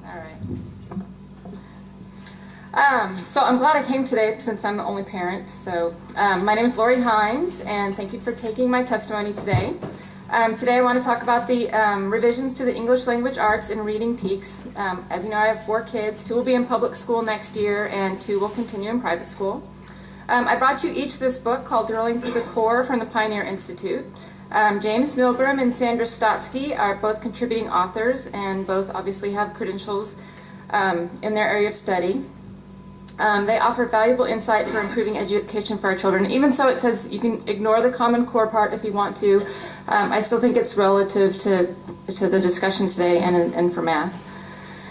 All right. So I'm glad I came today since I'm the only parent. So my name is Lori Hines, and thank you for taking my testimony today. Today I want to talk about the revisions to the English Language Arts and Reading TEKS. As you know, I have 4 kids. 2 will be in public school next year, and 2 will continue in private school. I brought you each this book called Drilling Through the Core from the Pioneer Institute. James Milgram and Sandra Stotsky are both contributing authors, and both obviously have credentials in their area of study. They offer valuable insight for improving education for our children. Even so, it says you can ignore the Common Core part if you want to. I still think it's relative to the discussion today and for math.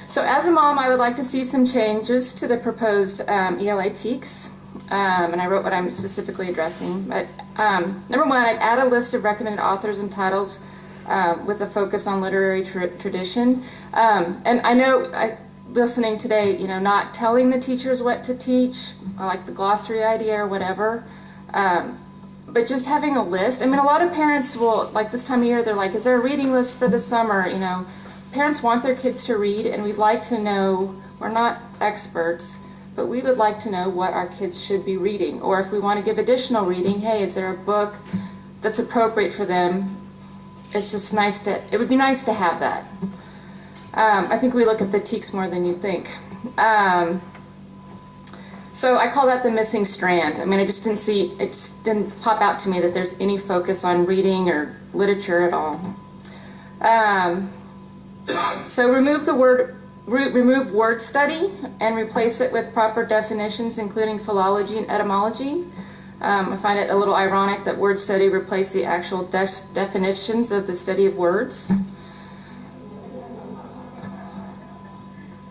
So as a mom, I would like to see some changes to the proposed ELA TEKS. And I wrote what I'm specifically addressing. But number 1, I'd add a list of recommended authors and titles with a focus on literary tradition. And I know, listening today, not telling the teachers what to teach, or like the glossary idea or whatever, but just having a list. I mean, a lot of parents will, like this time of year, they're like, is there a reading list for the summer? Parents want their kids to read, and we'd like to know, we're not experts, but we would like to know what our kids should be reading. Or if we want to give additional reading, hey, is there a book that's appropriate for them? It's just nice it would be nice to have that. I think we look at the TEKS more than you think. So I call that the missing strand. I mean, it just didn't pop out to me that there's any focus on reading or literature at all. So remove word study and replace it with proper definitions, including philology and etymology. I find it a little ironic that word study replaced the actual definitions of the study of words.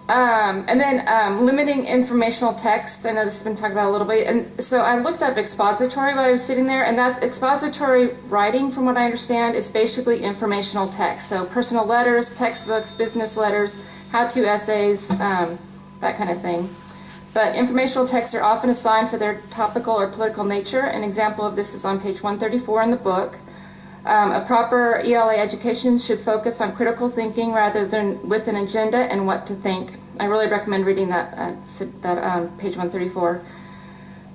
And then limiting informational text. I know this has been talked about a little bit. And so I looked up expository while I was sitting there, and that expository writing, from what I understand, is basically informational text. So personal letters, textbooks, business letters, how-to essays, that kind of thing. But informational texts are often assigned for their topical or political nature. An example of this is on page 134 in the book. A proper ELA education should focus on critical thinking rather than with an agenda and what to think. I really recommend reading that page 134.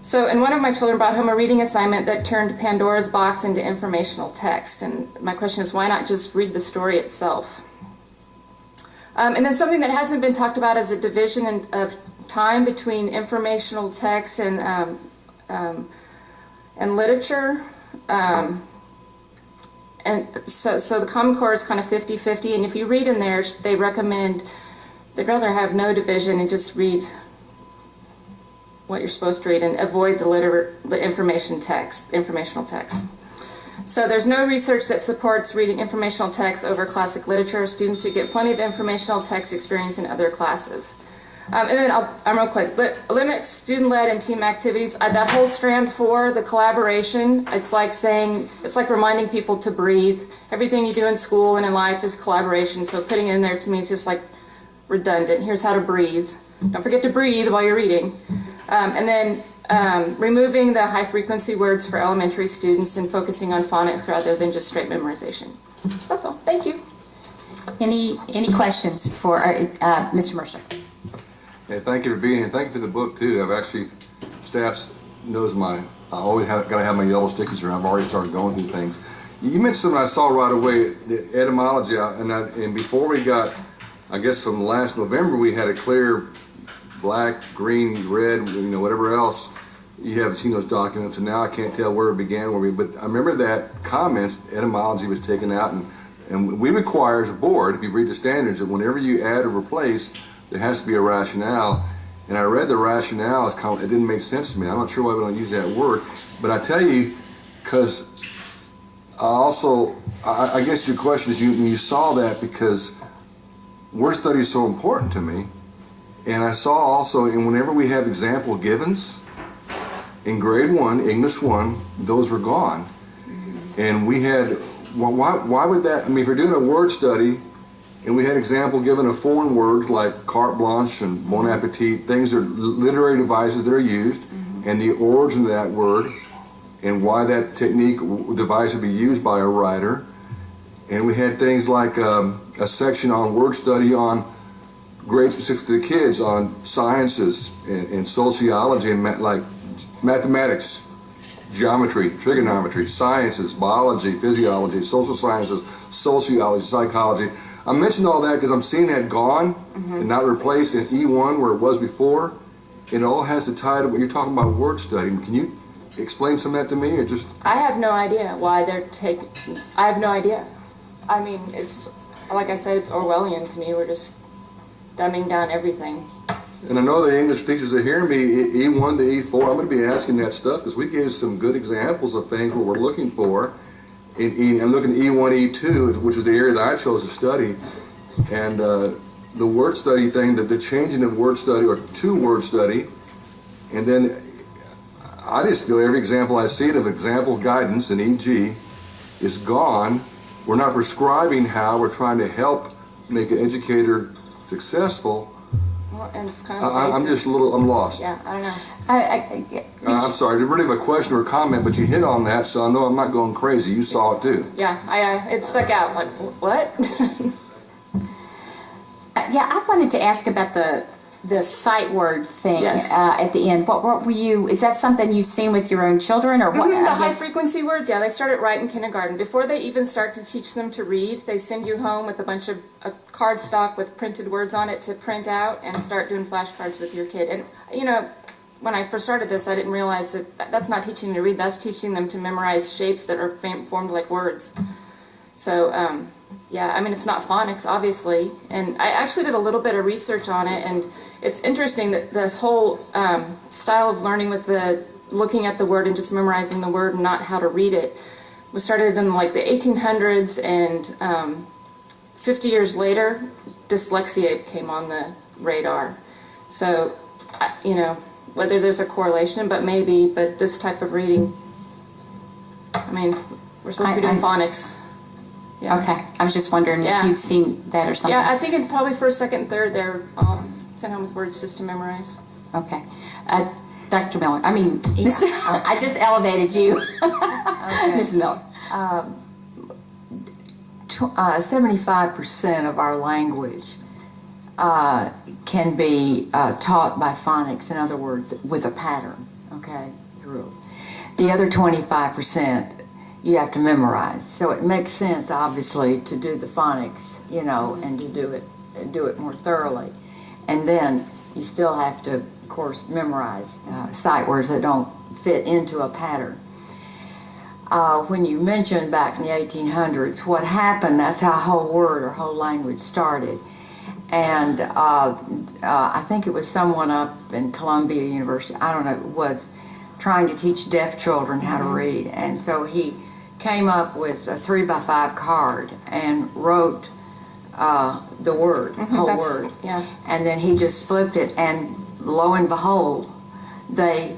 So, and one of my children brought home a reading assignment that turned Pandora's box into informational text. And my question is, why not just read the story itself? And then something that hasn't been talked about is a division of time between informational text and literature. And so the Common Core is kind of 50-50, and if you read in there, they recommend, they'd rather have no division and just read what you're supposed to read and avoid the informational text. So there's no research that supports reading informational text over classic literature. Students should get plenty of informational text experience in other classes. And then I'm real quick. Limit student-led and team activities. That whole strand 4, the collaboration, it's like reminding people to breathe. Everything you do in school and in life is collaboration, so putting it in there to me is just like redundant. Here's how to breathe. Don't forget to breathe while you're reading. And then removing the high-frequency words for elementary students and focusing on phonics rather than just straight memorization. That's all. Thank you. Any questions for Mr. Mercer? Hey, thank you for being here. Thank you for the book too. Staff knows I always got to have my yellow stickies around. I've already started going through things. You mentioned something I saw right away, the etymology, and before we got, I guess from last November, we had a clear black, green, red, whatever else. You haven't seen those documents, and now I can't tell where it began, but I remember that comments, etymology was taken out, and we require as a board, if you read the standards, that whenever you add or replace, there has to be a rationale, and I read the rationale. It didn't make sense to me. I'm not sure why we don't use that word, but I tell you, because I guess your question is you saw that because word study is so important to me, and I saw also, and whenever we have example givens in grade 1, English 1, those were gone, and we had why would that? I mean, if you're doing a word study. And we had example given of foreign words like carte blanche and bon appetit. Things are literary devices that are used, and the origin of that word, and why that technique device would be used by a writer. And we had things like a section on word study on grade specific to the kids on sciences and sociology and like mathematics, geometry, trigonometry, sciences, biology, physiology, social sciences, sociology, psychology. I mentioned all that because I'm seeing that gone and not replaced in E1 where it was before. And it all has to tie to what you're talking about, word study. Can you explain some of that to me, or just? I have no idea why they're taking. I have no idea. I mean, it's like I said, it's Orwellian to me. We're just dumbing down everything. And I know the English teachers are hearing me, E1 to E4, I'm going to be asking that stuff because we gave some good examples of things what we're looking for. I'm looking at E1, E2, which is the area that I chose to study. And the word study thing, the changing of word study or to word study. And then I just feel every example I see of example guidance in EG is gone. We're not prescribing how, we're trying to help make an educator successful. Well, and it's kind of I'm just I'm lost. Yeah, I don't know. I'm sorry, I didn't really have a question or a comment, but you hit on that, so I know I'm not going crazy. You saw it too. Yeah, it stuck out. Like, what? Yeah, I wanted to ask about the sight word thing Yes. At the end. What were you? Is that something you've seen with your own children, or what? The high frequency words, yeah, they start it right in kindergarten. Before they even start to teach them to read, they send you home with a bunch of card stock with printed words on it to print out and start doing flashcards with your kid. And you know, when I first started this, I didn't realize that that's not teaching them to read. That's teaching them to memorize shapes that are formed like words. So. Yeah, I mean, it's not phonics, obviously, and I actually did a little bit of research on it, and it's interesting that this whole style of learning with the looking at the word and just memorizing the word and not how to read it was started in like the 1800s, and 50 years later, dyslexia came on the radar. So, you know, whether there's a correlation, but this type of reading, I mean, we're supposed to be doing phonics. Yeah. Okay, I was just wondering if you'd seen that or something. Yeah, I think in probably first, second, third, they're sent home with words just to memorize. Okay. Dr. Miller, I mean, I just elevated you. Okay. Mrs. Miller. 75% of our language can be taught by phonics, in other words, with a pattern, okay, through. The other 25% you have to memorize. So it makes sense, obviously, to do the phonics, you know, and to do it more thoroughly. And then you still have to, of course, memorize sight words that don't fit into a pattern. When you mentioned back in the 1800s, what happened, that's how whole word or whole language started. And I think it was someone up in Columbia University, I don't know, was trying to teach deaf children how to read. And so he came up with a 3x5 card and wrote the word, whole word. Yeah. And then he just flipped it, and lo and behold, they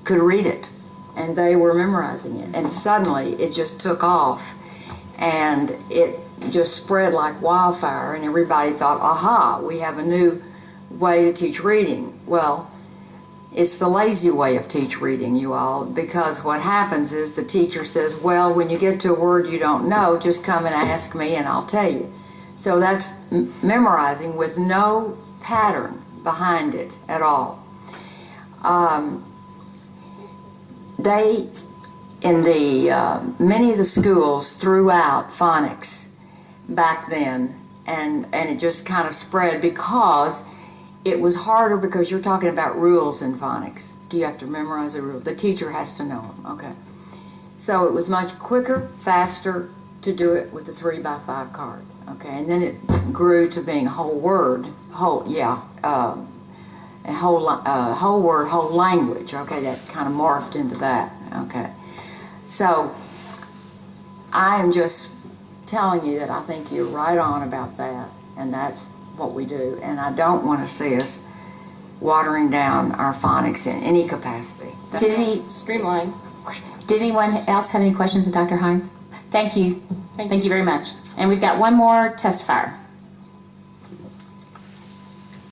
could read it, and they were memorizing it. And suddenly it just took off, and it just spread like wildfire, and everybody thought, aha, we have a new way to teach reading. Well, it's the lazy way of teach reading, you all, because what happens is the teacher says, well, when you get to a word you don't know, just come and ask me and I'll tell you. So that's memorizing with no pattern behind it at all. Many of the schools threw out phonics back then, and it just kind of spread because it was harder, because you're talking about rules in phonics. You have to memorize the rules. The teacher has to know them, okay? So it was much quicker, faster to do it with the 3x5 card, okay? And then it grew to being a whole word, whole word, whole language, okay? That kind of morphed into that, okay? So I am just telling you that I think you're right on about that, and that's what we do, and I don't want to see us watering down our phonics in any capacity. Streamline. Did anyone else have any questions of Dr. Hines? Thank you. Thank you very much. And we've got one more testifier.